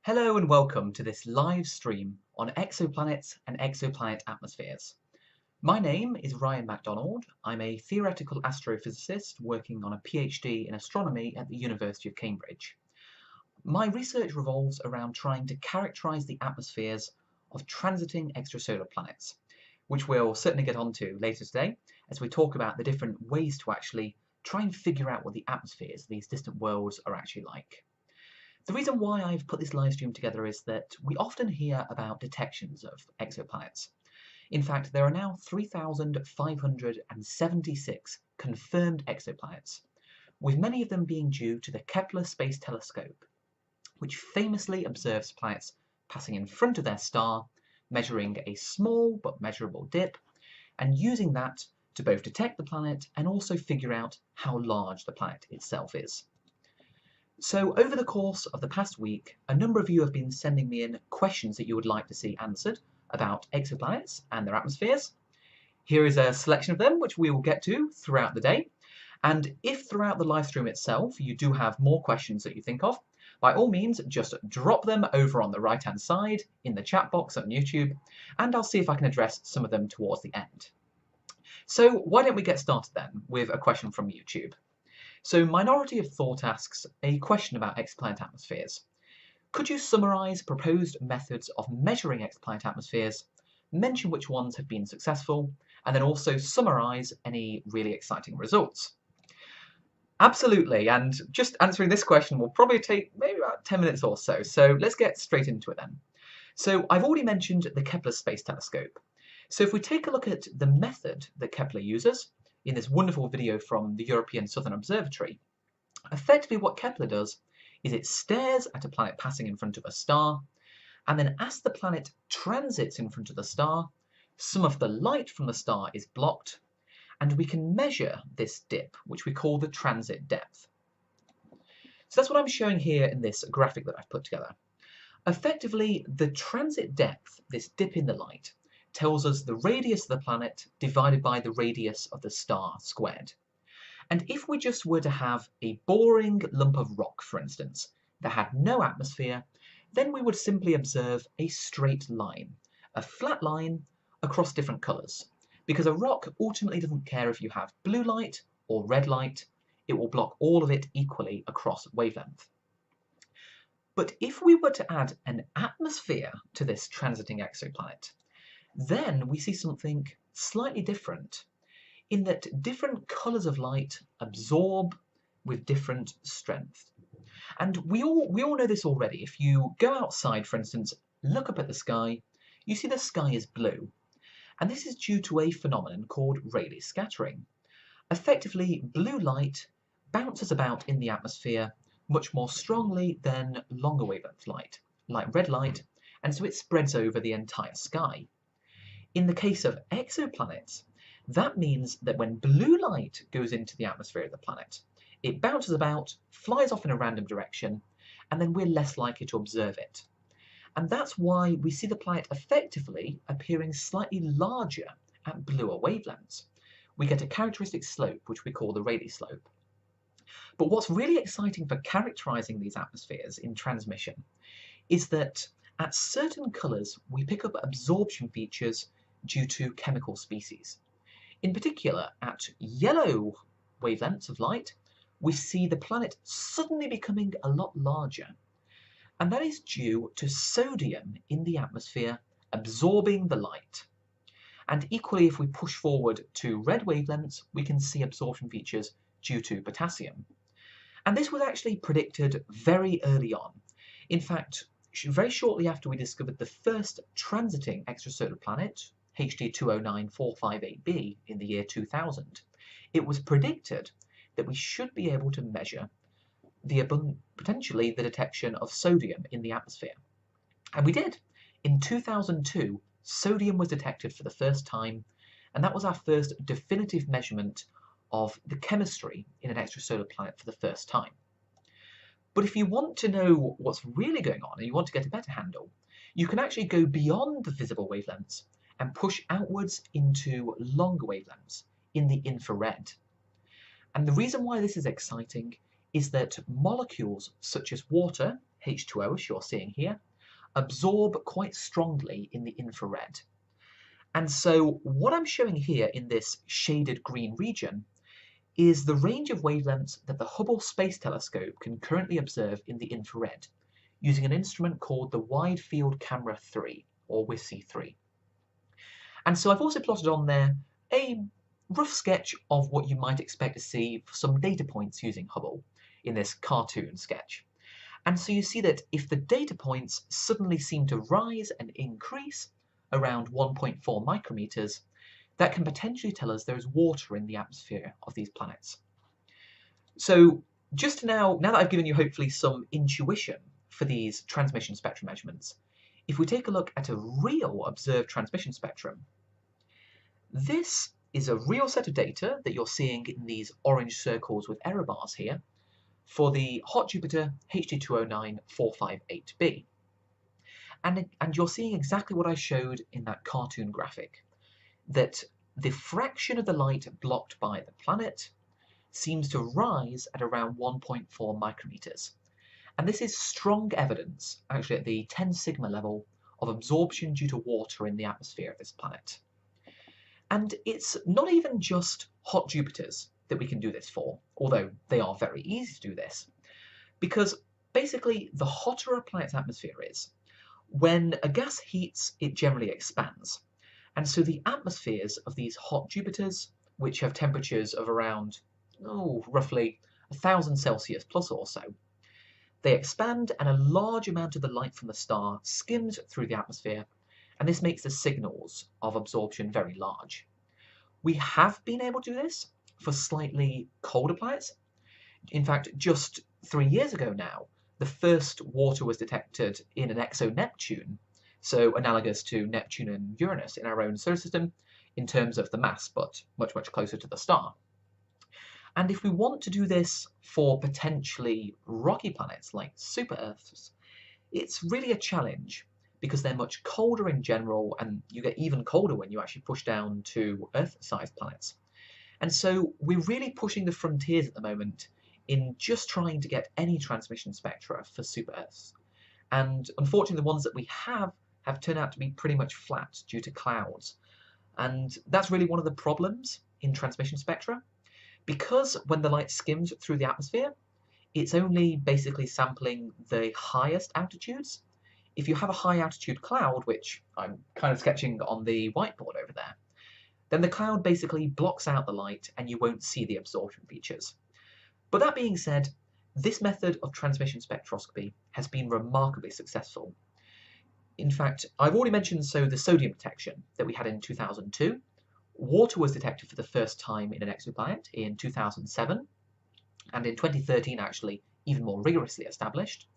Hello and welcome to this live stream on exoplanets and exoplanet atmospheres. My name is Ryan MacDonald. I'm a theoretical astrophysicist working on a PhD in astronomy at the University of Cambridge. My research revolves around trying to characterise the atmospheres of transiting extrasolar planets, which we'll certainly get onto later today as we talk about the different ways to actually try and figure out what the atmospheres of these distant worlds are actually like. The reason why I've put this live stream together is that we often hear about detections of exoplanets. In fact, there are now 3,576 confirmed exoplanets, with many of them being due to the Kepler Space Telescope, which famously observes planets passing in front of their star, measuring a small but measurable dip, and using that to both detect the planet and also figure out how large the planet itself is. So over the course of the past week, a number of you have been sending me in questions that you would like to see answered about exoplanets and their atmospheres. Here is a selection of them, which we will get to throughout the day. And if throughout the live stream itself you do have more questions that you think of, by all means, just drop them over on the right-hand side in the chat box on YouTube, and I'll see if I can address some of them towards the end. So why don't we get started then with a question from YouTube. So Minority of Thought asks a question about exoplanet atmospheres. Could you summarise proposed methods of measuring exoplanet atmospheres, mention which ones have been successful, and then also summarise any really exciting results? Absolutely, and just answering this question will probably take maybe about 10 minutes or so, so let's get straight into it then. So I've already mentioned the Kepler Space Telescope. So if we take a look at the method that Kepler uses, in this wonderful video from the European Southern Observatory, effectively what Kepler does is it stares at a planet passing in front of a star, and then as the planet transits in front of the star, some of the light from the star is blocked, and we can measure this dip, which we call the transit depth. So that's what I'm showing here in this graphic that I've put together. Effectively, the transit depth, this dip in the light, tells us the radius of the planet divided by the radius of the star squared. And if we just were to have a boring lump of rock, for instance, that had no atmosphere, then we would simply observe a straight line, a flat line across different colours. Because a rock ultimately doesn't care if you have blue light or red light, it will block all of it equally across wavelength. But if we were to add an atmosphere to this transiting exoplanet, then we see something slightly different in that different colours of light absorb with different strength. And we all know this already. If you go outside, for instance, look up at the sky, you see the sky is blue. And this is due to a phenomenon called Rayleigh scattering. Effectively, blue light bounces about in the atmosphere much more strongly than longer wavelength light, like red light, and so it spreads over the entire sky. In the case of exoplanets, that means that when blue light goes into the atmosphere of the planet, it bounces about, flies off in a random direction, and then we're less likely to observe it. And that's why we see the planet effectively appearing slightly larger at bluer wavelengths. We get a characteristic slope, which we call the Rayleigh slope. But what's really exciting for characterising these atmospheres in transmission is that at certain colours we pick up absorption features due to chemical species. In particular, at yellow wavelengths of light, we see the planet suddenly becoming a lot larger. And that is due to sodium in the atmosphere absorbing the light. And equally, if we push forward to red wavelengths, we can see absorption features due to potassium. And this was actually predicted very early on. In fact, very shortly after we discovered the first transiting extrasolar planet, HD 209458b, in the year 2000, it was predicted that we should be able to measure potentially the detection of sodium in the atmosphere. And we did. In 2002, sodium was detected for the first time, and that was our first definitive measurement of the chemistry in an extrasolar planet for the first time. But if you want to know what's really going on and you want to get a better handle, you can actually go beyond the visible wavelengths and push outwards into longer wavelengths in the infrared. And the reason why this is exciting is that molecules such as water, H2O, as you're seeing here, absorb quite strongly in the infrared. And so what I'm showing here in this shaded green region is the range of wavelengths that the Hubble Space Telescope can currently observe in the infrared, using an instrument called the Wide Field Camera 3, or WFC3. And so I've also plotted on there a rough sketch of what you might expect to see for some data points using Hubble in this cartoon sketch. And so you see that if the data points suddenly seem to rise and increase around 1.4 micrometers, that can potentially tell us there is water in the atmosphere of these planets. So just now that I've given you hopefully some intuition for these transmission spectrum measurements, if we take a look at a real observed transmission spectrum, this is a real set of data that you're seeing in these orange circles with error bars here for the hot Jupiter HD 209-458b. And you're seeing exactly what I showed in that cartoon graphic, that the fraction of the light blocked by the planet seems to rise at around 1.4 micrometers. And this is strong evidence, actually at the 10 sigma level, of absorption due to water in the atmosphere of this planet. And it's not even just hot Jupiters that we can do this for, although they are very easy to do this, because basically the hotter a planet's atmosphere is, when a gas heats, it generally expands. And so the atmospheres of these hot Jupiters, which have temperatures of around, roughly 1000 Celsius plus or so, they expand and a large amount of the light from the star skims through the atmosphere, and this makes the signals of absorption very large. We have been able to do this for slightly colder planets. In fact, just 3 years ago now, the first water was detected in an exo-Neptune, so analogous to Neptune and Uranus in our own solar system in terms of the mass, but much, much closer to the star. And if we want to do this for potentially rocky planets like super-Earths, it's really a challenge because they're much colder in general, and you get even colder when you actually push down to Earth-sized planets. And so we're really pushing the frontiers at the moment in just trying to get any transmission spectra for super-Earths. And unfortunately, the ones that we have turned out to be pretty much flat due to clouds. And that's really one of the problems in transmission spectra. Because when the light skims through the atmosphere, it's only basically sampling the highest altitudes. If you have a high altitude cloud, which I'm kind of sketching on the whiteboard over there, then the cloud basically blocks out the light and you won't see the absorption features. But that being said, this method of transmission spectroscopy has been remarkably successful. In fact, I've already mentioned the sodium detection that we had in 2002. Water was detected for the first time in an exoplanet in 2007, and in 2013 actually even more rigorously established.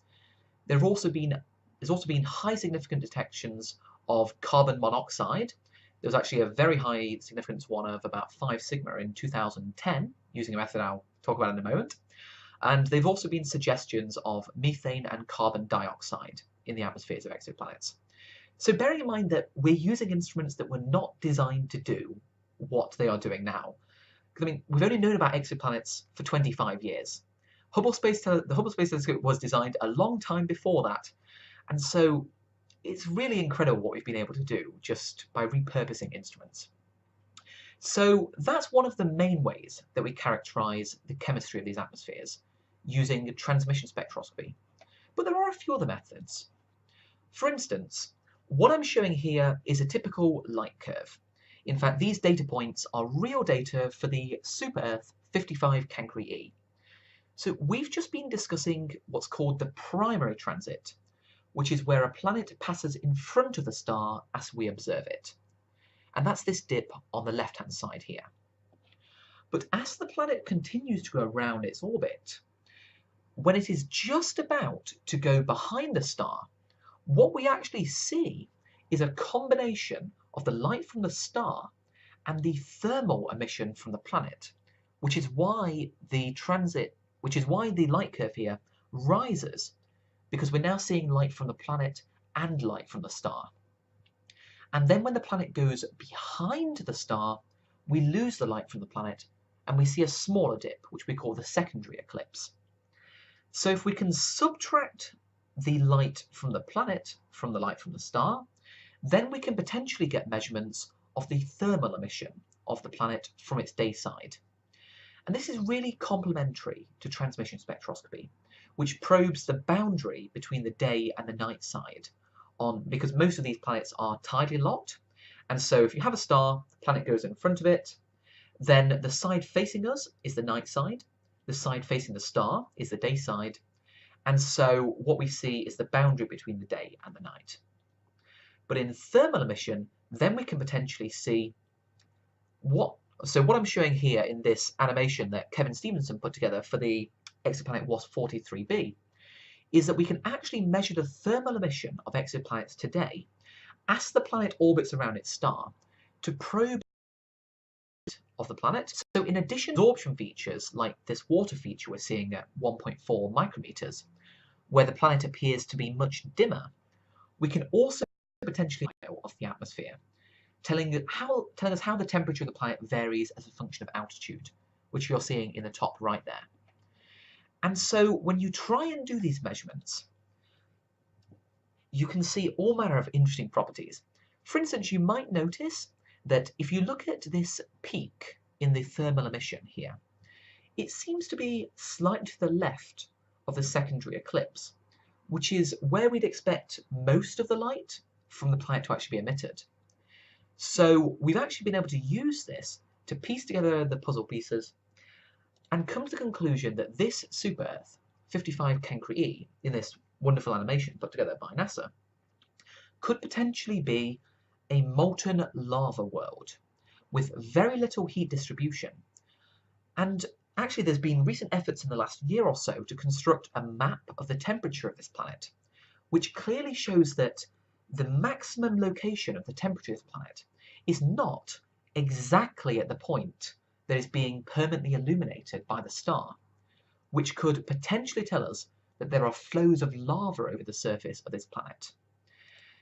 There's also been high significant detections of carbon monoxide. There was actually a very high significance one of about 5 sigma in 2010, using a method I'll talk about in a moment. And they've also been suggestions of methane and carbon dioxide in the atmospheres of exoplanets. So bearing in mind that we're using instruments that were not designed to do what they are doing now. I mean, we've only known about exoplanets for 25 years. The Hubble Space Telescope was designed a long time before that. And so it's really incredible what we've been able to do just by repurposing instruments. So that's one of the main ways that we characterize the chemistry of these atmospheres, using transmission spectroscopy. But there are a few other methods. For instance, what I'm showing here is a typical light curve. In fact, these data points are real data for the super-Earth 55 Cancri E. So we've just been discussing what's called the primary transit, which is where a planet passes in front of the star as we observe it. And that's this dip on the left-hand side here. But as the planet continues to go around its orbit, when it is just about to go behind the star, what we actually see is a combination of the light from the star and the thermal emission from the planet, which is why the light curve here rises, because we're now seeing light from the planet and light from the star. And then when the planet goes behind the star, we lose the light from the planet and we see a smaller dip, which we call the secondary eclipse. So if we can subtract the light from the planet from the light from the star, then we can potentially get measurements of the thermal emission of the planet from its day side. And this is really complementary to transmission spectroscopy, which probes the boundary between the day and the night side, because most of these planets are tidally locked. And so if you have a star, the planet goes in front of it, then the side facing us is the night side, the side facing the star is the day side, and so what we see is the boundary between the day and the night. But in thermal emission, then we can potentially see what I'm showing here in this animation that Kevin Stevenson put together for the exoplanet WASP 43b is that we can actually measure the thermal emission of exoplanets today as the planet orbits around its star to probe of the planet. So in addition to absorption features like this water feature we're seeing at 1.4 micrometers, where the planet appears to be much dimmer, we can also potentially of the atmosphere, telling us how the temperature of the planet varies as a function of altitude, which you're seeing in the top right there. And so when you try and do these measurements, you can see all manner of interesting properties. For instance, you might notice that if you look at this peak in the thermal emission here, it seems to be slightly to the left of the secondary eclipse, which is where we'd expect most of the light from the planet to actually be emitted. So we've actually been able to use this to piece together the puzzle pieces and come to the conclusion that this super-Earth, 55 Cancri E, in this wonderful animation put together by NASA, could potentially be a molten lava world with very little heat distribution. And actually there's been recent efforts in the last year or so to construct a map of the temperature of this planet, which clearly shows that the maximum location of the temperature of the planet is not exactly at the point that is being permanently illuminated by the star, which could potentially tell us that there are flows of lava over the surface of this planet.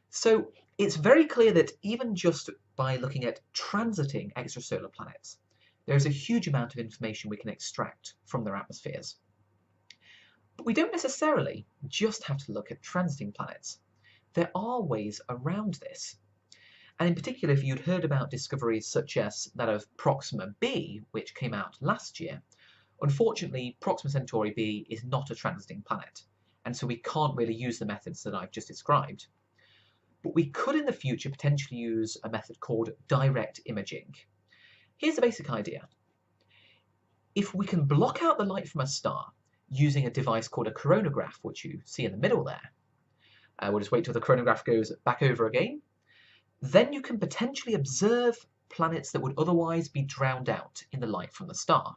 So it's very clear that even just by looking at transiting extrasolar planets, there is a huge amount of information we can extract from their atmospheres. But we don't necessarily just have to look at transiting planets. There are ways around this. And in particular, if you'd heard about discoveries such as that of Proxima b, which came out last year, unfortunately, Proxima Centauri b is not a transiting planet, and so we can't really use the methods that I've just described. But we could in the future potentially use a method called direct imaging. Here's the basic idea. If we can block out the light from a star using a device called a coronagraph, which you see in the middle there, we'll just wait till the coronagraph goes back over again, then you can potentially observe planets that would otherwise be drowned out in the light from the star.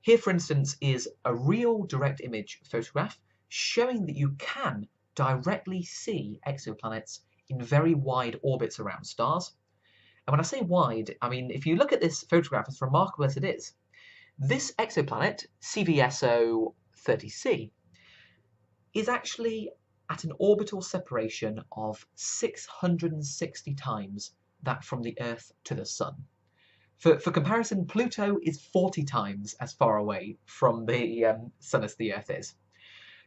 Here, for instance, is a real direct image photograph showing that you can directly see exoplanets in very wide orbits around stars. And when I say wide, I mean, if you look at this photograph, as remarkable as it is, this exoplanet, CVSO 30c, is actually at an orbital separation of 660 times that from the Earth to the Sun. For comparison, Pluto is 40 times as far away from the Sun as the Earth is.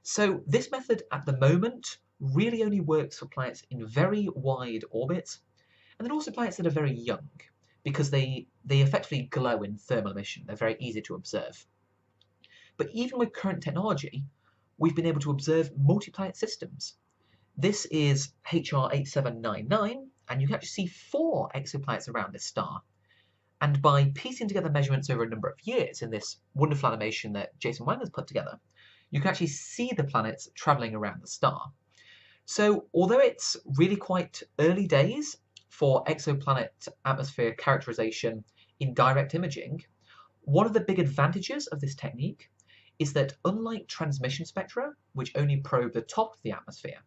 So this method at the moment really only works for planets in very wide orbits, and then also planets that are very young, because they effectively glow in thermal emission. They're very easy to observe. But even with current technology, we've been able to observe multi-planet systems. This is HR 8799, and you can actually see 4 exoplanets around this star. And by piecing together measurements over a number of years in this wonderful animation that Jason Wang has put together, you can actually see the planets travelling around the star. So although it's really quite early days for exoplanet atmosphere characterization in direct imaging, one of the big advantages of this technique is that unlike transmission spectra, which only probe the top of the atmosphere,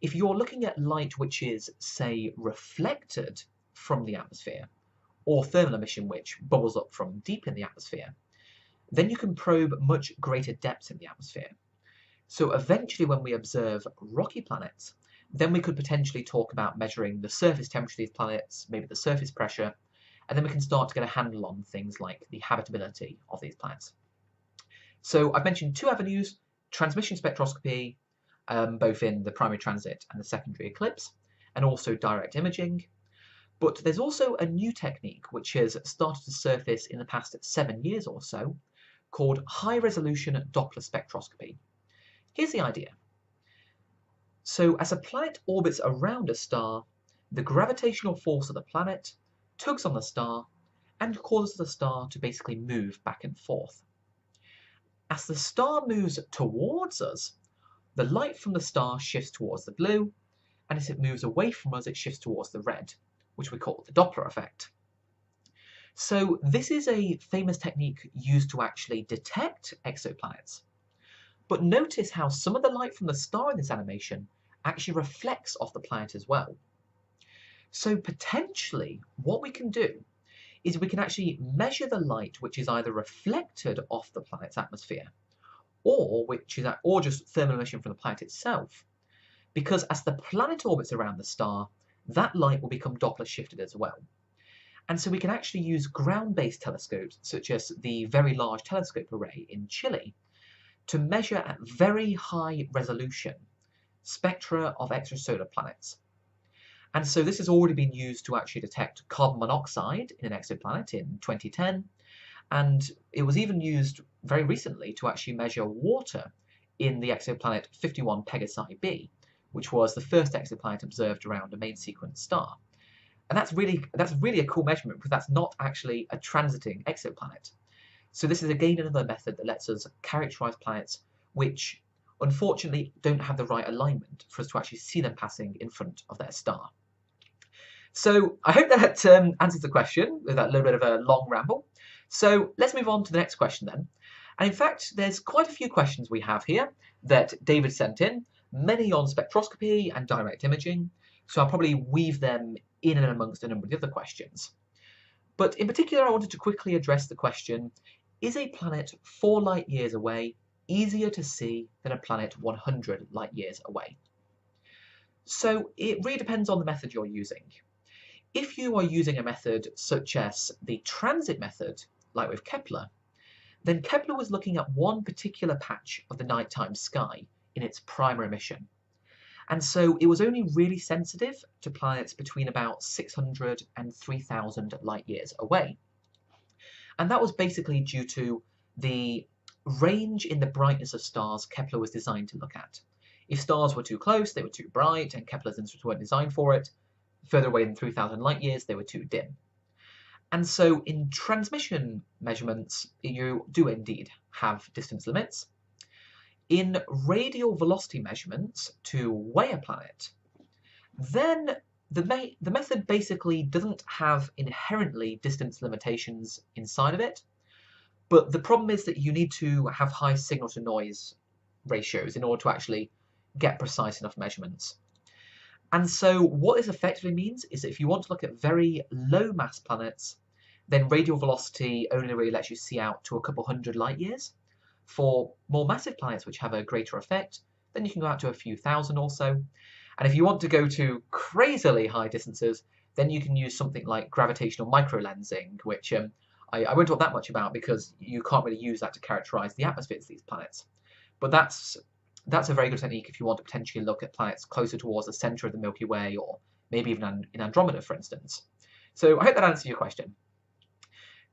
if you're looking at light which is, say, reflected from the atmosphere, or thermal emission which bubbles up from deep in the atmosphere, then you can probe much greater depths in the atmosphere. So eventually when we observe rocky planets, then we could potentially talk about measuring the surface temperature of these planets, maybe the surface pressure, and then we can start to get a handle on things like the habitability of these planets. So I've mentioned 2 avenues, transmission spectroscopy both in the primary transit and the secondary eclipse, and also direct imaging. But there's also a new technique which has started to surface in the past 7 years or so, called high-resolution Doppler spectroscopy. Here's the idea. So as a planet orbits around a star, the gravitational force of the planet tugs on the star and causes the star to basically move back and forth. As the star moves towards us, the light from the star shifts towards the blue, and as it moves away from us, it shifts towards the red, which we call the Doppler effect. So this is a famous technique used to actually detect exoplanets. But notice how some of the light from the star in this animation actually reflects off the planet as well. So potentially what we can do is we can actually measure the light which is either reflected off the planet's atmosphere or just thermal emission from the planet itself. Because as the planet orbits around the star, that light will become Doppler shifted as well. And so we can actually use ground-based telescopes, such as the Very Large Telescope Array in Chile, to measure at very high resolution spectra of extrasolar planets. And so this has already been used to actually detect carbon monoxide in an exoplanet in 2010, and it was even used very recently to actually measure water in the exoplanet 51 Pegasi b, which was the first exoplanet observed around a main sequence star. And that's really a cool measurement, because that's not actually a transiting exoplanet. So this is again another method that lets us characterize planets which unfortunately don't have the right alignment for us to actually see them passing in front of their star. So I hope that answers the question with that little bit of a long ramble. So let's move on to the next question then. And in fact, there's quite a few questions we have here that David sent in, many on spectroscopy and direct imaging. So I'll probably weave them in and amongst a number of the other questions. But in particular, I wanted to quickly address the question, is a planet 4 light years away easier to see than a planet 100 light years away? So it really depends on the method you're using. If you are using a method such as the transit method, like with Kepler, then Kepler was looking at one particular patch of the nighttime sky in its primary mission. And so it was only really sensitive to planets between about 600 and 3,000 light years away. And that was basically due to the range in the brightness of stars Kepler was designed to look at. If stars were too close, they were too bright, and Kepler's instruments weren't designed for it. Further away than 3,000 light years, they were too dim. And so in transmission measurements, you do indeed have distance limits. In radial velocity measurements to weigh a planet, then the method basically doesn't have inherently distance limitations inside of it, but the problem is that you need to have high signal to noise ratios in order to actually get precise enough measurements. And so what this effectively means is that if you want to look at very low mass planets, then radial velocity only really lets you see out to a couple hundred light years. For more massive planets which have a greater effect, then you can go out to a few thousand or so. And if you want to go to crazily high distances, then you can use something like gravitational microlensing, which I won't talk that much about because you can't really use that to characterize the atmospheres of these planets. But that's a very good technique if you want to potentially look at planets closer towards the center of the Milky Way, or maybe even in Andromeda, for instance. So I hope that answers your question.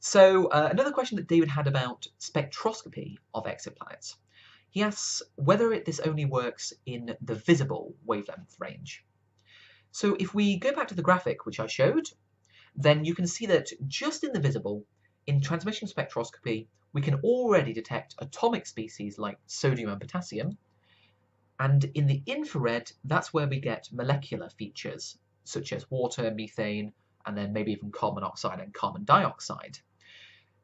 So another question that David had about spectroscopy of exoplanets. He asks whether this only works in the visible wavelength range. So if we go back to the graphic which I showed, then you can see that just in the visible, in transmission spectroscopy, we can already detect atomic species like sodium and potassium. And in the infrared, that's where we get molecular features, such as water, methane, and then maybe even carbon monoxide and carbon dioxide.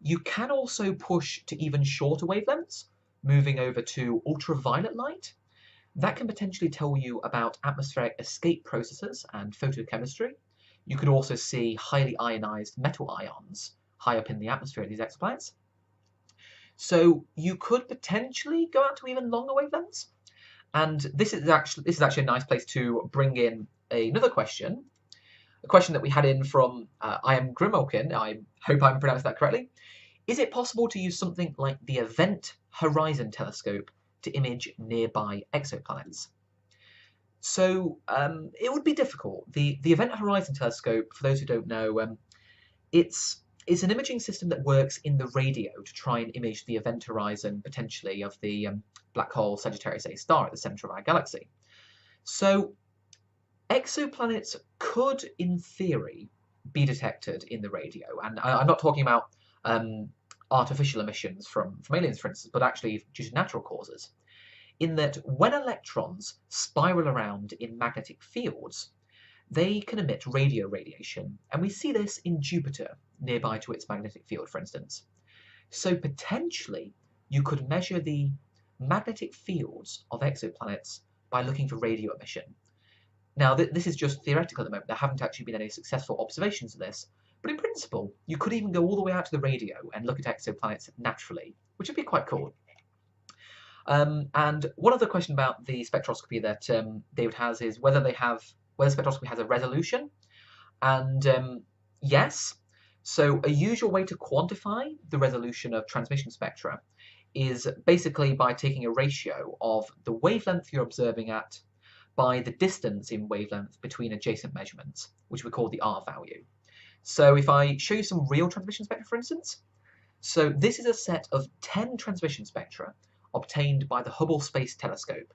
You can also push to even shorter wavelengths, moving over to ultraviolet light. That can potentially tell you about atmospheric escape processes and photochemistry. You could also see highly ionized metal ions high up in the atmosphere of these exoplanets. So you could potentially go out to even longer wavelengths. And this is actually a nice place to bring in another question, a question that we had in from I am Grimalkin. I hope I'm pronounced that correctly. Is it possible to use something like the Event Horizon Telescope to image nearby exoplanets? So it would be difficult. The Event Horizon Telescope, for those who don't know, it's an imaging system that works in the radio to try and image the event horizon, potentially, of the black hole Sagittarius A star at the centre of our galaxy. So exoplanets could, in theory, be detected in the radio. And I'm not talking about artificial emissions from aliens, for instance, but actually due to natural causes. In that when electrons spiral around in magnetic fields, they can emit radio radiation, and we see this in Jupiter, nearby to its magnetic field, for instance. So potentially, you could measure the magnetic fields of exoplanets by looking for radio emission. Now, this is just theoretical at the moment. There haven't actually been any successful observations of this, but in principle, you could even go all the way out to the radio and look at exoplanets naturally, which would be quite cool. And one other question about the spectroscopy that David has is whether spectroscopy has a resolution. And yes, so a usual way to quantify the resolution of transmission spectra is basically by taking a ratio of the wavelength you're observing at by the distance in wavelength between adjacent measurements, which we call the R value. So if I show you some real transmission spectra, for instance, so this is a set of 10 transmission spectra obtained by the Hubble Space Telescope.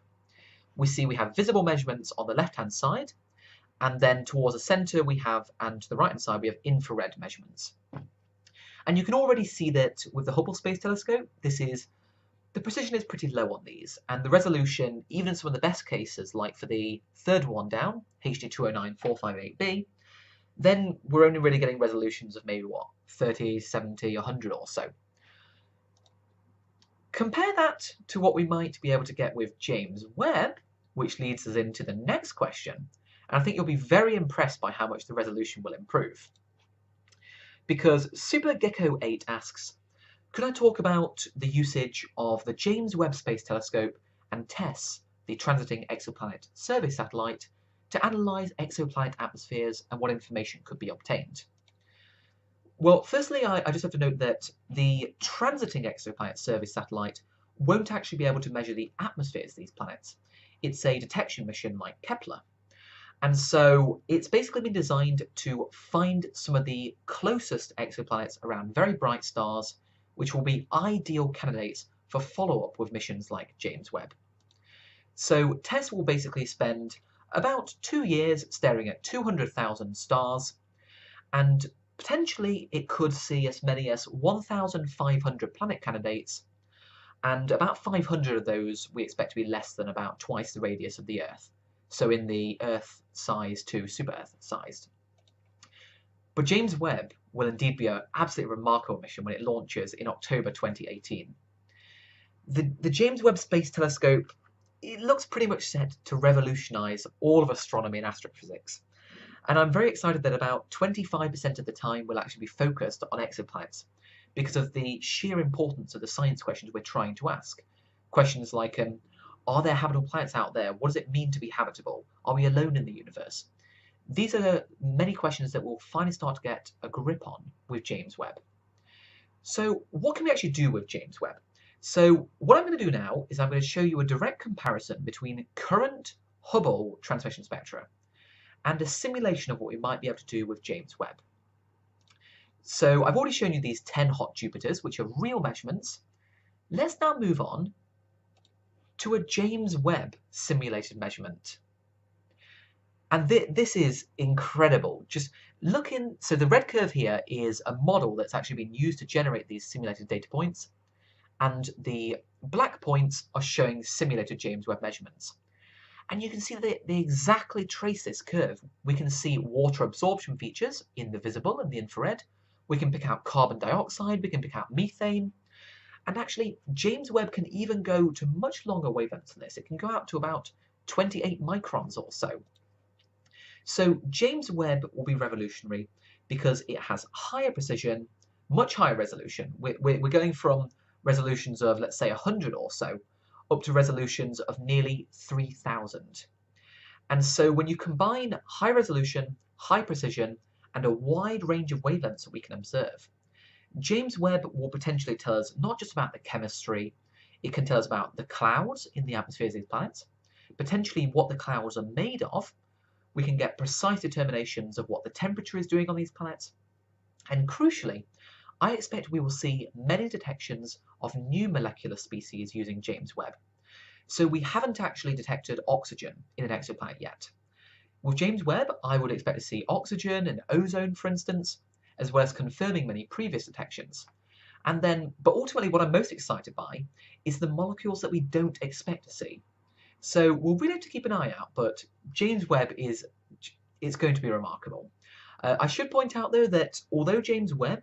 We have visible measurements on the left-hand side, and then towards the centre and to the right-hand side, we have infrared measurements. And you can already see that with the Hubble Space Telescope, the precision is pretty low on these, and the resolution, even in some of the best cases, like for the third one down, HD 209458b, then we're only really getting resolutions of maybe 30, 70, 100 or so. Compare that to what we might be able to get with James Webb, which leads us into the next question, and I think you'll be very impressed by how much the resolution will improve. Because Super Gecko 8 asks, could I talk about the usage of the James Webb Space Telescope and TESS, the Transiting Exoplanet Survey Satellite, to analyse exoplanet atmospheres and what information could be obtained? Well, firstly, I just have to note that the Transiting Exoplanet Survey Satellite won't actually be able to measure the atmospheres of these planets. It's a detection mission like Kepler. And so it's basically been designed to find some of the closest exoplanets around very bright stars, which will be ideal candidates for follow-up with missions like James Webb. So TESS will basically spend about 2 years staring at 200,000 stars, and potentially it could see as many as 1,500 planet candidates, and about 500 of those we expect to be less than about twice the radius of the Earth, so in the Earth size to super-Earth sized. But James Webb will indeed be an absolutely remarkable mission when it launches in October 2018. The James Webb Space Telescope, it looks pretty much set to revolutionise all of astronomy and astrophysics. And I'm very excited that about 25% of the time will actually be focused on exoplanets because of the sheer importance of the science questions we're trying to ask. Questions like, are there habitable planets out there? What does it mean to be habitable? Are we alone in the universe? These are many questions that we'll finally start to get a grip on with James Webb. So what can we actually do with James Webb? So what I'm going to do now is I'm going to show you a direct comparison between current Hubble transmission spectra and a simulation of what we might be able to do with James Webb. So I've already shown you these 10 hot Jupiters, which are real measurements. Let's now move on to a James Webb simulated measurement. And this is incredible. Just looking, so the red curve here is a model that's actually been used to generate these simulated data points, and the black points are showing simulated James Webb measurements. And you can see that they exactly trace this curve. We can see water absorption features in the visible and the infrared. We can pick out carbon dioxide, we can pick out methane. And actually, James Webb can even go to much longer wavelengths than this. It can go out to about 28 microns or so. So James Webb will be revolutionary because it has higher precision, much higher resolution. We're going from resolutions of, let's say, 100 or so, up to resolutions of nearly 3,000. And so when you combine high resolution, high precision, and a wide range of wavelengths that we can observe, James Webb will potentially tell us not just about the chemistry, it can tell us about the clouds in the atmospheres of these planets, potentially what the clouds are made of. We can get precise determinations of what the temperature is doing on these planets. And crucially, I expect we will see many detections of new molecular species using James Webb. So we haven't actually detected oxygen in an exoplanet yet. With James Webb, I would expect to see oxygen and ozone, for instance, as well as confirming many previous detections. And then, but ultimately what I'm most excited by is the molecules that we don't expect to see. So we'll really have to keep an eye out, but James Webb it's going to be remarkable. I should point out though that although James Webb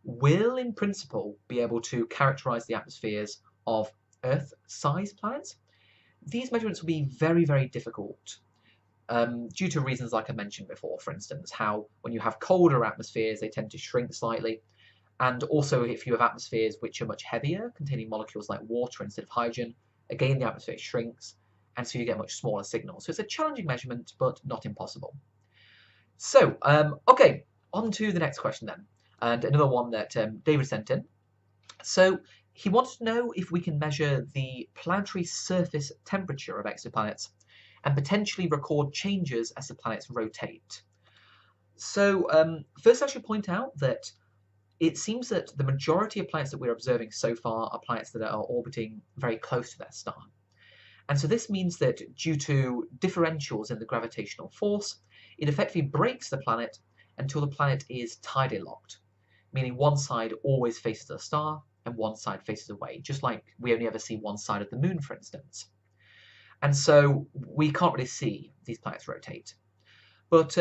will in principle be able to characterize the atmospheres of Earth-sized planets, these measurements will be very, very difficult due to reasons like I mentioned before. For instance, how when you have colder atmospheres, they tend to shrink slightly. And also if you have atmospheres which are much heavier, containing molecules like water instead of hydrogen, again, the atmosphere shrinks, and so you get much smaller signals. So it's a challenging measurement, but not impossible. So, okay, on to the next question then. And another one that David sent in. So he wanted to know if we can measure the planetary surface temperature of exoplanets and potentially record changes as the planets rotate. So first I should point out that it seems that the majority of planets that we're observing so far are planets that are orbiting very close to their star. And so this means that due to differentials in the gravitational force, it effectively breaks the planet until the planet is tidally locked, meaning one side always faces the star and one side faces away, just like we only ever see one side of the moon, for instance. And so we can't really see these planets rotate. But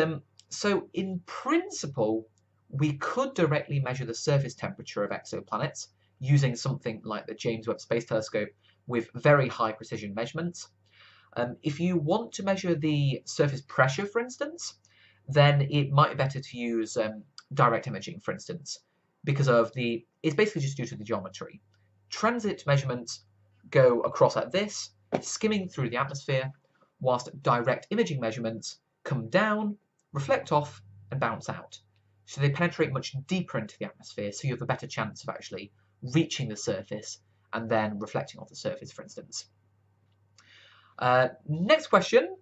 so in principle, we could directly measure the surface temperature of exoplanets using something like the James Webb Space Telescope with very high precision measurements. If you want to measure the surface pressure, for instance, then it might be better to use direct imaging, for instance, because it's basically just due to the geometry. Transit measurements go across like this, skimming through the atmosphere, whilst direct imaging measurements come down, reflect off, and bounce out. So they penetrate much deeper into the atmosphere, so you have a better chance of actually reaching the surface and then reflecting off the surface, for instance. Next question.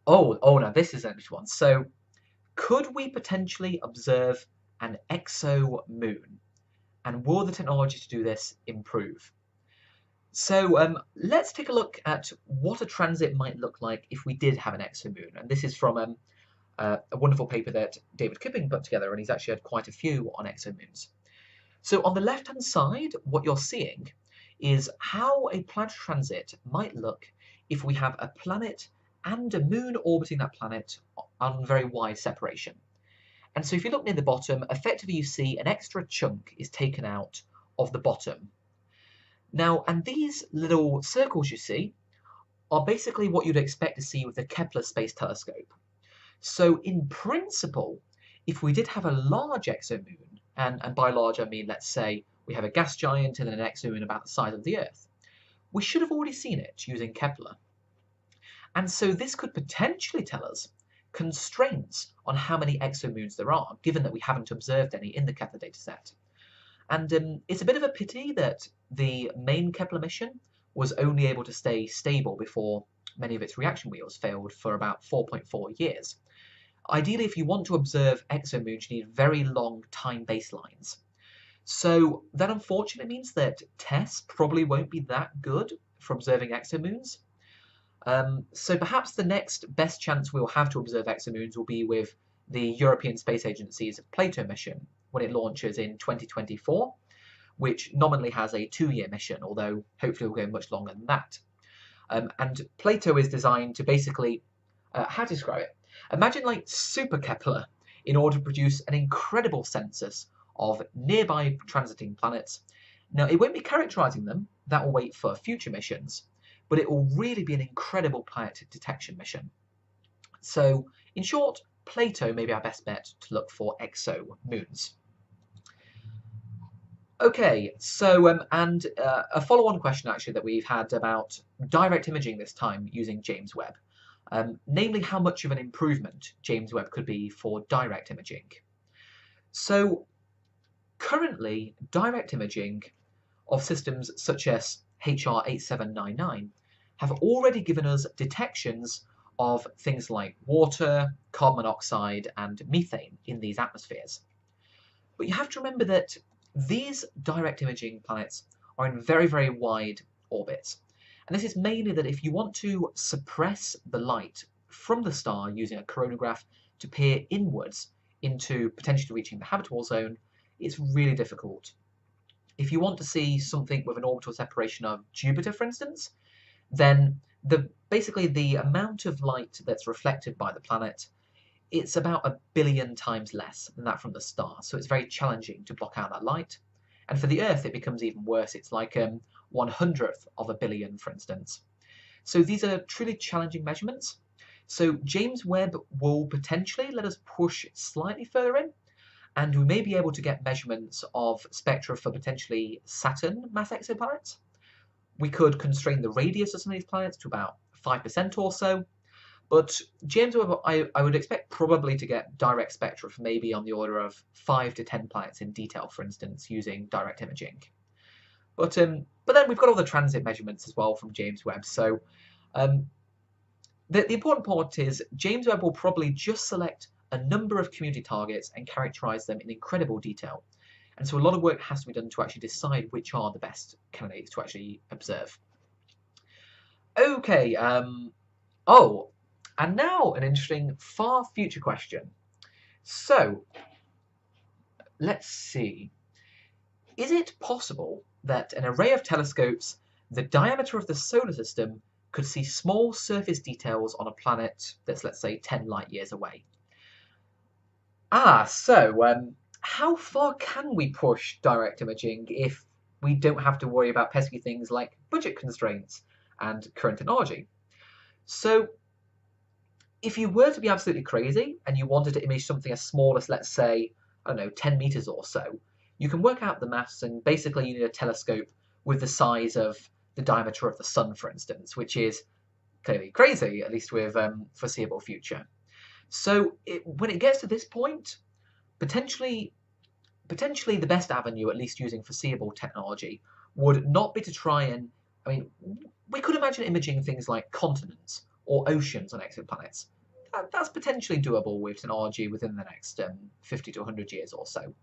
Now this is an interesting one. So, could we potentially observe an exo-moon? And will the technology to do this improve? So let's take a look at what a transit might look like if we did have an exo-moon. And this is from a wonderful paper that David Kipping put together, and he's actually had quite a few on exomoons. So on the left-hand side, what you're seeing is how a planetary transit might look if we have a planet and a moon orbiting that planet on very wide separation. And so if you look near the bottom, effectively you see an extra chunk is taken out of the bottom. Now, and these little circles you see are basically what you'd expect to see with the Kepler Space Telescope. So in principle, if we did have a large exomoon, and by large I mean, let's say, we have a gas giant and an exomoon about the size of the Earth, we should have already seen it using Kepler. And so this could potentially tell us constraints on how many exomoons there are, given that we haven't observed any in the Kepler dataset. And it's a bit of a pity that the main Kepler mission was only able to stay stable before many of its reaction wheels failed for about 4.4 years. Ideally, if you want to observe exomoons, you need very long time baselines. So that unfortunately means that tests probably won't be that good for observing exomoons. So perhaps the next best chance we'll have to observe exomoons will be with the European Space Agency's Plato mission when it launches in 2024, which nominally has a 2-year mission, although hopefully will go much longer than that. And Plato is designed to basically, how to describe it? Imagine like Super Kepler in order to produce an incredible census of nearby transiting planets. Now, it won't be characterizing them, that will wait for future missions, but it will really be an incredible planet detection mission. So, in short, Plato may be our best bet to look for exo-moons. Okay, so a follow-on question actually that we've had about direct imaging this time using James Webb, namely how much of an improvement James Webb could be for direct imaging. So currently, direct imaging of systems such as HR 8799 have already given us detections of things like water, carbon monoxide, and methane in these atmospheres. But you have to remember that these direct imaging planets are in very, very wide orbits. And this is mainly that if you want to suppress the light from the star using a coronagraph to peer inwards into potentially reaching the habitable zone, it's really difficult. If you want to see something with an orbital separation of Jupiter, for instance, then basically the amount of light that's reflected by the planet, it's about 1 billion times less than that from the star. So it's very challenging to block out that light. And for the Earth, it becomes even worse. It's like 1/100th of a billion, for instance. So these are truly challenging measurements. So James Webb will potentially let us push slightly further in, and we may be able to get measurements of spectra for potentially Saturn mass exoplanets. We could constrain the radius of some of these planets to about 5% or so, but James Webb, I would expect probably to get direct spectra for maybe on the order of 5 to 10 planets in detail, for instance, using direct imaging. But then we've got all the transit measurements as well from James Webb. So the important point is James Webb will probably just select a number of community targets and characterize them in incredible detail. And so a lot of work has to be done to actually decide which are the best candidates to actually observe. Okay, oh, and now an interesting far future question. So, let's see. Is it possible that an array of telescopes, the diameter of the solar system, could see small surface details on a planet that's, let's say, 10 light years away? How far can we push direct imaging if we don't have to worry about pesky things like budget constraints and current technology? So, if you were to be absolutely crazy and you wanted to image something as small as, let's say, I don't know, 10 meters or so, you can work out the maths, and basically you need a telescope with the size of the diameter of the sun, for instance, which is clearly crazy, at least with foreseeable future. So when it gets to this point, potentially the best avenue, at least using foreseeable technology, would not be to try and, we could imagine imaging things like continents or oceans on exoplanets. That's potentially doable with technology within the next 50 to 100 years or so.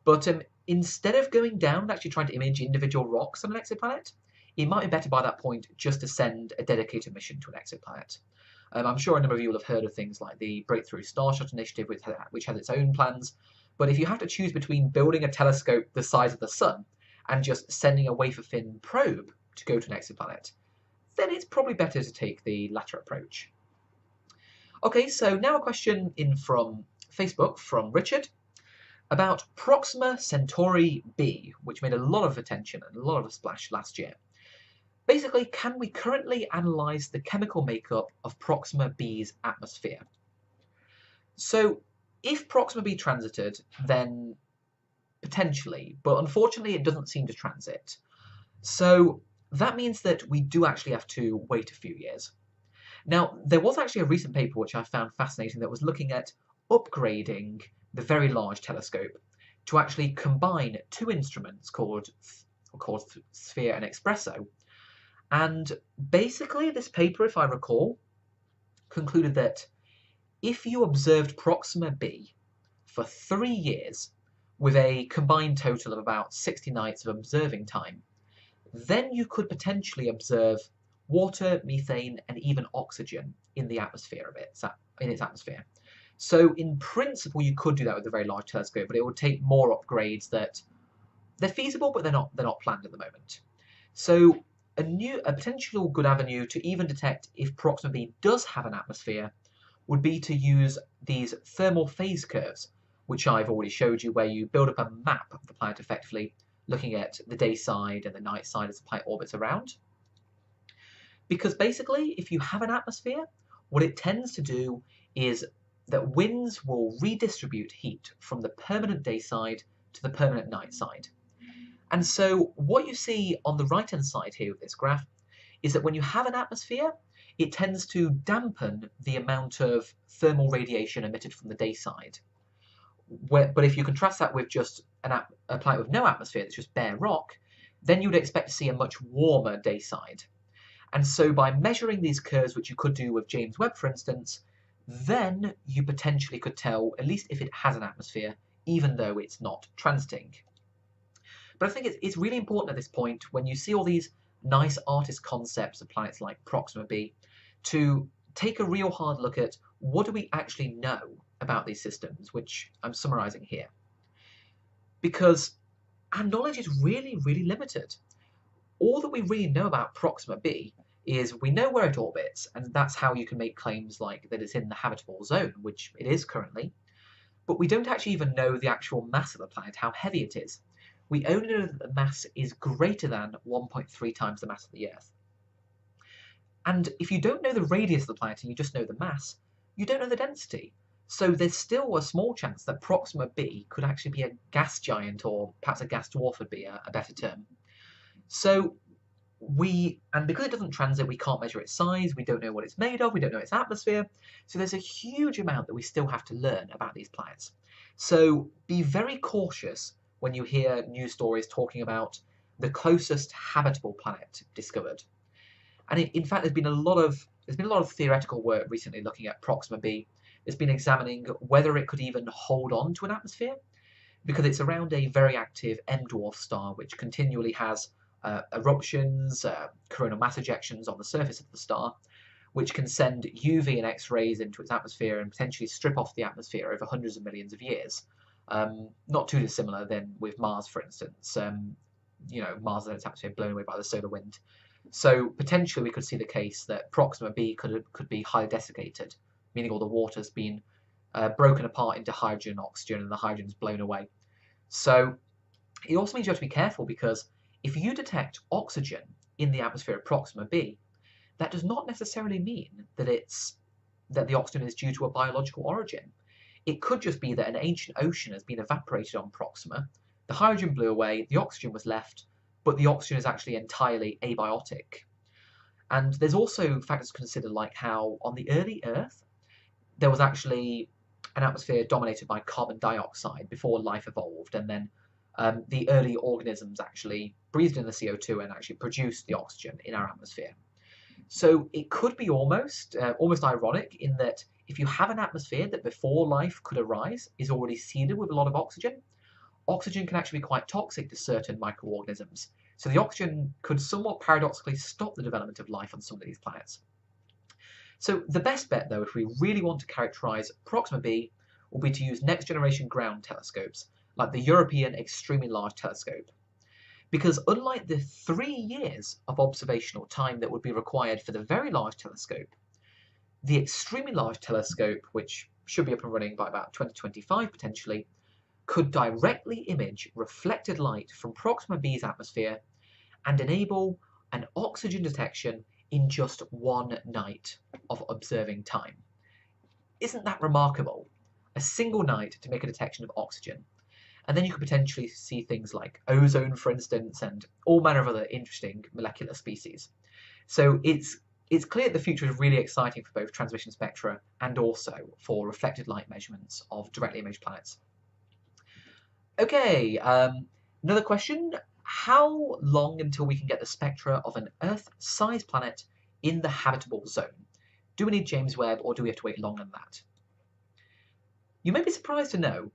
But instead of going down and actually trying to image individual rocks on an exoplanet, it might be better by that point just to send a dedicated mission to an exoplanet. I'm sure a number of you will have heard of things like the Breakthrough Starshot Initiative, which has its own plans. But if you have to choose between building a telescope the size of the sun and just sending a wafer-thin probe to go to an exoplanet, then it's probably better to take the latter approach. Okay, so now a question in from Facebook from Richard about Proxima Centauri b, which made a lot of attention and a lot of a splash last year. Basically, can we currently analyse the chemical makeup of Proxima b's atmosphere? So, if Proxima b transited, then potentially, but unfortunately it doesn't seem to transit. So that means that we do actually have to wait a few years. Now, there was actually a recent paper which I found fascinating that was looking at upgrading the Very Large Telescope to actually combine two instruments called Sphere and Expresso. And basically this paper, if I recall, concluded that if you observed Proxima b for 3 years with a combined total of about 60 nights of observing time, then you could potentially observe water, methane, and even oxygen in the atmosphere of it, in its atmosphere. So in principle, you could do that with a Very Large Telescope, but it would take more upgrades that they're feasible, but they're not planned at the moment. So a potential good avenue to even detect if Proxima b does have an atmosphere would be to use these thermal phase curves, which I've already showed you, where you build up a map of the planet effectively, looking at the day side and the night side as the planet orbits around. Because basically, if you have an atmosphere, what it tends to do is that winds will redistribute heat from the permanent day side to the permanent night side. And so what you see on the right-hand side here of this graph is that when you have an atmosphere, it tends to dampen the amount of thermal radiation emitted from the day side. But if you contrast that with just a planet with no atmosphere, that's just bare rock, then you would expect to see a much warmer day side. And so by measuring these curves, which you could do with James Webb, for instance, then you potentially could tell, at least if it has an atmosphere, even though it's not transiting. But I think it's really important at this point, when you see all these nice artist concepts of planets like Proxima b, to take a real hard look at what do we actually know about these systems, which I'm summarizing here. Because our knowledge is really, really limited. All that we really know about Proxima b is we know where it orbits, and that's how you can make claims like that it's in the habitable zone, which it is currently. But we don't actually even know the actual mass of the planet, how heavy it is. We only know that the mass is greater than 1.3 times the mass of the Earth. And if you don't know the radius of the planet and you just know the mass, you don't know the density. So there's still a small chance that Proxima b could actually be a gas giant, or perhaps a gas dwarf would be a better term. So because it doesn't transit, we can't measure its size, we don't know what it's made of, we don't know its atmosphere. So there's a huge amount that we still have to learn about these planets. So be very cautious when you hear news stories talking about the closest habitable planet discovered. And in fact, there's been a lot of theoretical work recently looking at Proxima b. It's been examining whether it could even hold on to an atmosphere, because it's around a very active M-dwarf star, which continually has eruptions, coronal mass ejections on the surface of the star, which can send UV and X-rays into its atmosphere and potentially strip off the atmosphere over hundreds of millions of years. Not too dissimilar than with Mars, for instance. Mars and its atmosphere blown away by the solar wind. So potentially we could see the case that Proxima b could be highly desiccated, meaning all the water's been broken apart into hydrogen and oxygen, and the hydrogen's blown away. So it also means you have to be careful, because if you detect oxygen in the atmosphere of Proxima b, that does not necessarily mean that the oxygen is due to a biological origin. It could just be that an ancient ocean has been evaporated on Proxima, the hydrogen blew away, the oxygen was left, but the oxygen is actually entirely abiotic. And there's also factors to consider, like how on the early Earth, there was actually an atmosphere dominated by carbon dioxide before life evolved, and then the early organisms actually breathed in the CO2 and actually produced the oxygen in our atmosphere. So it could be almost ironic in that if you have an atmosphere that before life could arise is already seeded with a lot of oxygen, oxygen can actually be quite toxic to certain microorganisms. So the oxygen could somewhat paradoxically stop the development of life on some of these planets. So the best bet, though, if we really want to characterize Proxima b, will be to use next generation ground telescopes, like the European Extremely Large Telescope. Because unlike the 3 years of observational time that would be required for the Very Large Telescope, the Extremely Large Telescope, which should be up and running by about 2025 potentially, could directly image reflected light from Proxima b's atmosphere and enable an oxygen detection in just 1 night of observing time. Isn't that remarkable? A single night to make a detection of oxygen. And then you could potentially see things like ozone, for instance, and all manner of other interesting molecular species. So it's clear that the future is really exciting for both transmission spectra and also for reflected light measurements of directly imaged planets. Okay, another question. How long until we can get the spectra of an Earth-sized planet in the habitable zone? Do we need James Webb, or do we have to wait longer than that? You may be surprised to know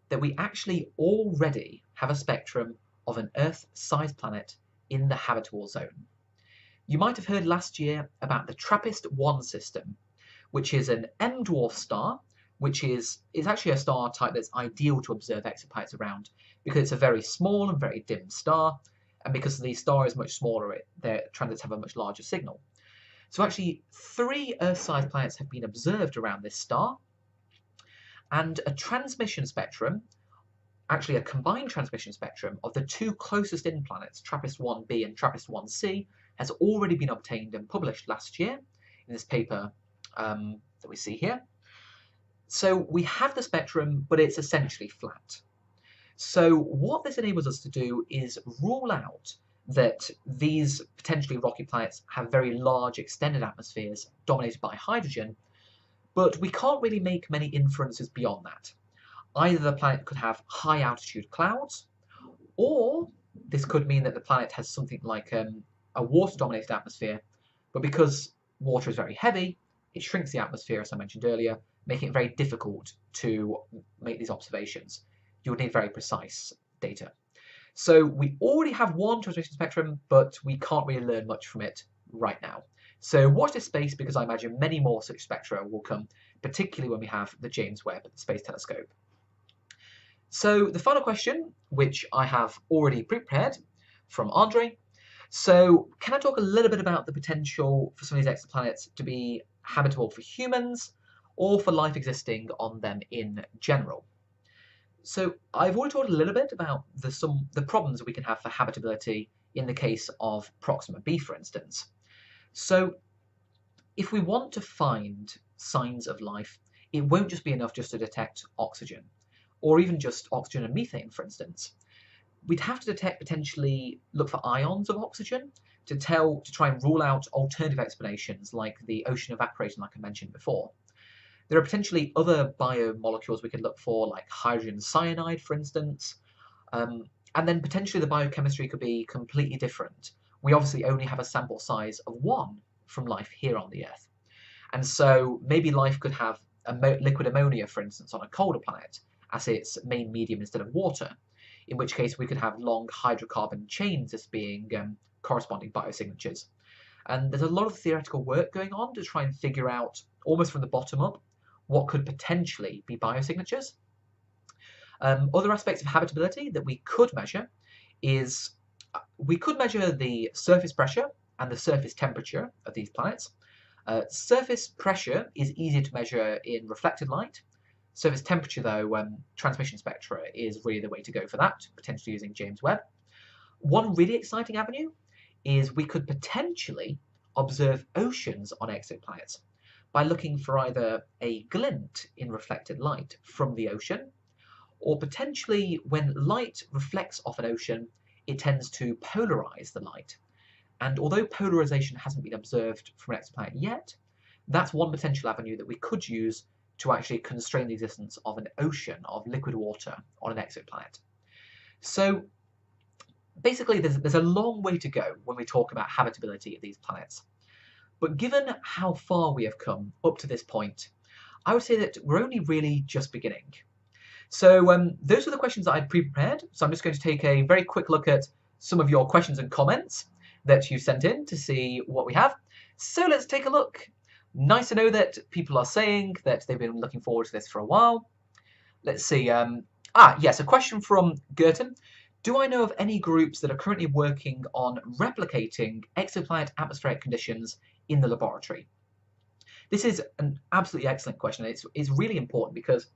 that we actually already have a spectrum of an Earth-sized planet in the habitable zone. You might have heard last year about the TRAPPIST-1 system, which is an M-dwarf star, which is actually a star type that's ideal to observe exoplanets around, because it's a very small and very dim star, and because the star is much smaller, their transits have a much larger signal. So actually 3 Earth-sized planets have been observed around this star, and a transmission spectrum, actually a combined transmission spectrum of the 2 closest in planets, TRAPPIST-1b and TRAPPIST-1c, has already been obtained and published last year in this paper that we see here. So we have the spectrum, but it's essentially flat. So what this enables us to do is rule out that these potentially rocky planets have very large extended atmospheres dominated by hydrogen, but we can't really make many inferences beyond that. Either the planet could have high altitude clouds, or this could mean that the planet has something like a water-dominated atmosphere, But because water is very heavy, it shrinks the atmosphere, as I mentioned earlier, making it very difficult to make these observations. You would need very precise data. So we already have one transmission spectrum, but we can't really learn much from it right now. So watch this space, because I imagine many more such spectra will come, particularly when we have the James Webb Space Telescope. So the final question, which I have already prepared from Andre. So can I talk a little bit about the potential for some of these exoplanets to be habitable for humans or for life existing on them in general? So I've already talked a little bit about the problems we can have for habitability in the case of Proxima b, for instance. So if we want to find signs of life, it won't just be enough just to detect oxygen, or even just oxygen and methane, for instance. We'd have to potentially look for ions of oxygen to try and rule out alternative explanations like the ocean evaporating, like I mentioned before. There are potentially other biomolecules we could look for, like hydrogen cyanide, for instance. And then potentially the biochemistry could be completely different. We obviously only have a sample size of 1 from life here on the Earth. And so maybe life could have liquid ammonia, for instance, on a colder planet as its main medium instead of water, in which case we could have long hydrocarbon chains as being corresponding biosignatures. And there's a lot of theoretical work going on to try and figure out, almost from the bottom up, what could potentially be biosignatures. Other aspects of habitability that we could measure is we could measure the surface pressure and the surface temperature of these planets. Surface pressure is easier to measure in reflected light. Surface temperature, though, transmission spectra is really the way to go for that, potentially using James Webb. One really exciting avenue is we could potentially observe oceans on exoplanets by looking for either a glint in reflected light from the ocean, or potentially when light reflects off an ocean, it tends to polarize the light. And although polarization hasn't been observed from an exoplanet yet, that's one potential avenue that we could use to actually constrain the existence of an ocean of liquid water on an exoplanet. So basically, there's a long way to go when we talk about habitability of these planets. But given how far we have come up to this point, I would say that we're only really just beginning. So those are the questions that I'd pre-prepared. So I'm just going to take a very quick look at some of your questions and comments that you sent in to see what we have. So let's take a look. Nice to know that people are saying that they've been looking forward to this for a while. Let's see. Yes, a question from Gerton. Do I know of any groups that are currently working on replicating exoplanet atmospheric conditions in the laboratory? This is an absolutely excellent question. It's really important because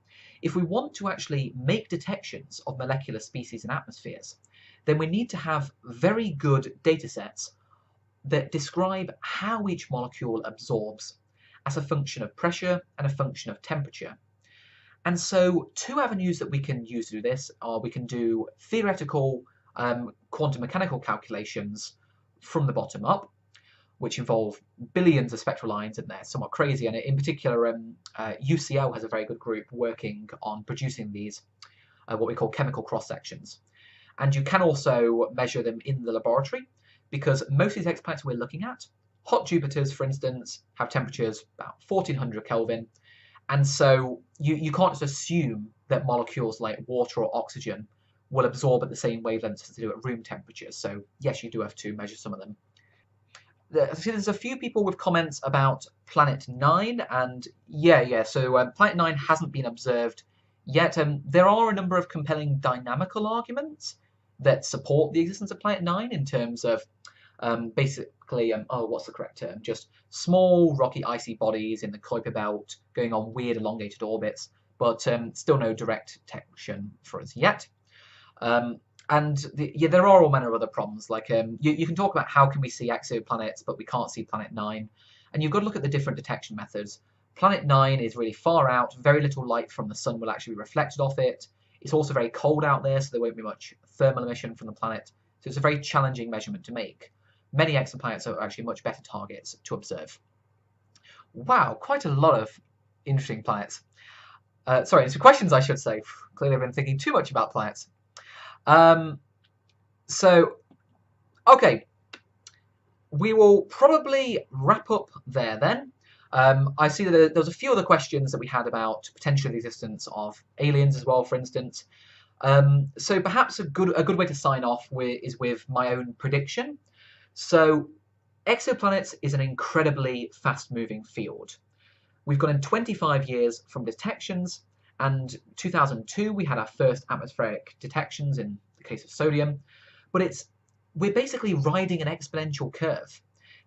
if we want to actually make detections of molecular species in atmospheres, then we need to have very good data sets that describe how each molecule absorbs as a function of pressure and a function of temperature. And so 2 avenues that we can use to do this are we can do theoretical quantum mechanical calculations from the bottom up, which involve billions of spectral lines, and they're somewhat crazy. And in particular, UCL has a very good group working on producing these, what we call chemical cross-sections. And you can also measure them in the laboratory, because most of these exoplanets we're looking at, hot Jupiters, for instance, have temperatures about 1400 Kelvin. And so you can't just assume that molecules like water or oxygen will absorb at the same wavelengths as they do at room temperature. So yes, you do have to measure some of them. There's a few people with comments about Planet 9, and so Planet 9 hasn't been observed yet. There are a number of compelling dynamical arguments that support the existence of Planet 9 in terms of basically, what's the correct term? Just small, rocky, icy bodies in the Kuiper belt going on weird, elongated orbits, but still no direct detection for us yet. There are all manner of other problems. Like you can talk about how can we see exoplanets, but we can't see Planet 9. And you've got to look at the different detection methods. Planet 9 is really far out. Very little light from the sun will actually be reflected off it. It's also very cold out there, so there won't be much thermal emission from the planet. So it's a very challenging measurement to make. Many exoplanets are actually much better targets to observe. Wow, quite a lot of interesting planets. Sorry, it's questions, I should say. Clearly I've been thinking too much about planets. Okay. we will probably wrap up there then. I see that there was a few other questions that we had about potential existence of aliens as well, for instance. So perhaps a good way to sign off is with my own prediction. So exoplanets is an incredibly fast-moving field. We've gone in 25 years from detections, and 2002 we had our first atmospheric detections in the case of sodium, but we're basically riding an exponential curve.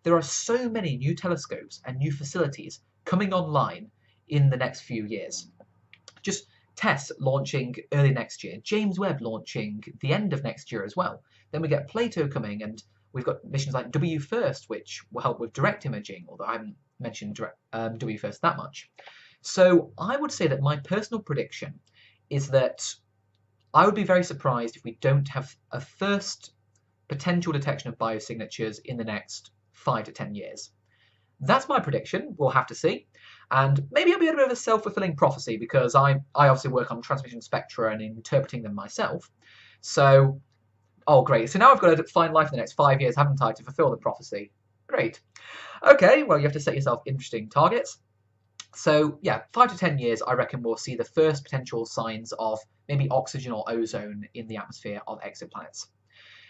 There are so many new telescopes and new facilities coming online in the next few years. Just TESS launching early next year, James Webb launching the end of next year as well. Then we get Plato coming, and we've got missions like WFIRST, which will help with direct imaging, although I haven't mentioned WFIRST that much. So I would say that my personal prediction is that I would be very surprised if we don't have a first potential detection of biosignatures in the next 5 to 10 years. That's my prediction. We'll have to see. And maybe it'll be a bit of a self-fulfilling prophecy because I obviously work on transmission spectra and interpreting them myself. So, oh great. So now I've got to find life in the next 5 years, haven't I, to fulfill the prophecy. Great. Okay, well, you have to set yourself interesting targets. So yeah, 5 to 10 years, I reckon we'll see the first potential signs of maybe oxygen or ozone in the atmosphere of exoplanets.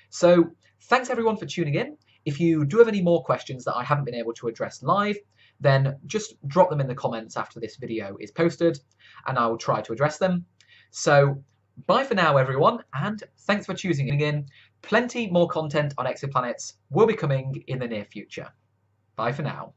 So thanks everyone for tuning in. If you do have any more questions that I haven't been able to address live, then just drop them in the comments after this video is posted and I will try to address them. So bye for now everyone, and thanks for tuning in. Plenty more content on exoplanets will be coming in the near future. Bye for now.